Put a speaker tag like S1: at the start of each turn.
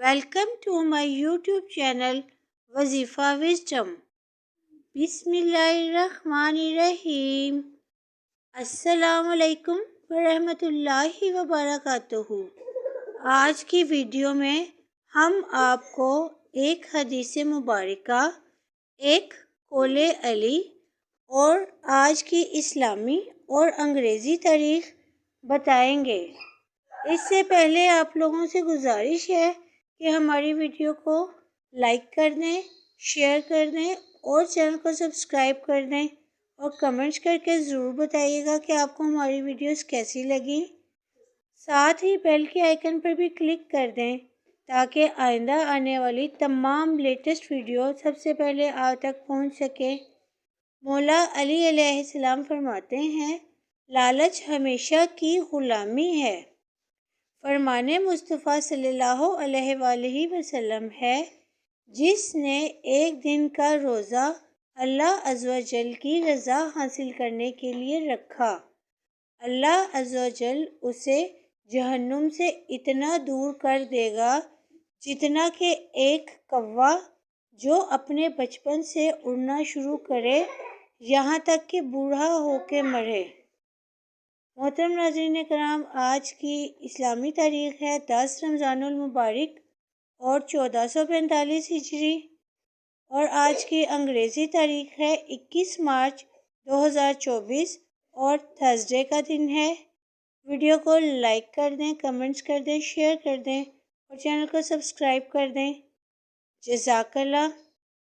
S1: Welcome to my YouTube channel Wazifa Wisdom. Bismillahirrahmanirrahim. Assalamu alaikum warahmatullahi wabarakatuh. آج کی video میں ہم آپ کو ایک حدیث مبارکہ، ایک قول علی اور آج کی اسلامی اور انگریزی تاریخ بتائیں گے۔ اس سے پہلے آپ لوگوں سے گزارش ہے کہ ہماری ویڈیو کو لائک کر دیں، شیئر کر دیں اور چینل کو سبسکرائب کر دیں اور کمنٹس کر کے ضرور بتائیے گا کہ آپ کو ہماری ویڈیوز کیسی لگیں۔ ساتھ ہی بیل کے آئیکن پر بھی کلک کر دیں تاکہ آئندہ آنے والی تمام لیٹسٹ ویڈیو سب سے پہلے آپ تک پہنچ سکے۔ مولا علی علیہ السلام فرماتے ہیں، لالچ ہمیشہ کی غلامی ہے۔ فرمان مصطفیٰ صلی اللہ علیہ وآلہ وسلم ہے، جس نے ایک دن کا روزہ اللہ عز و جل کی رضا حاصل کرنے کے لیے رکھا، اللہ عز و جل اسے جہنم سے اتنا دور کر دے گا جتنا کہ ایک کوا جو اپنے بچپن سے اڑنا شروع کرے یہاں تک کہ بوڑھا ہو کے مرے۔ محترم ناظرین کرام، آج کی اسلامی تاریخ ہے 10 رمضان المبارک اور 1445 ہجری، اور آج کی انگریزی تاریخ ہے 21 مارچ 2024 اور تھرسڈے کا دن ہے۔ ویڈیو کو لائک کر دیں، کمنٹس کر دیں، شیئر کر دیں اور چینل کو سبسکرائب کر دیں۔ جزاک اللہ۔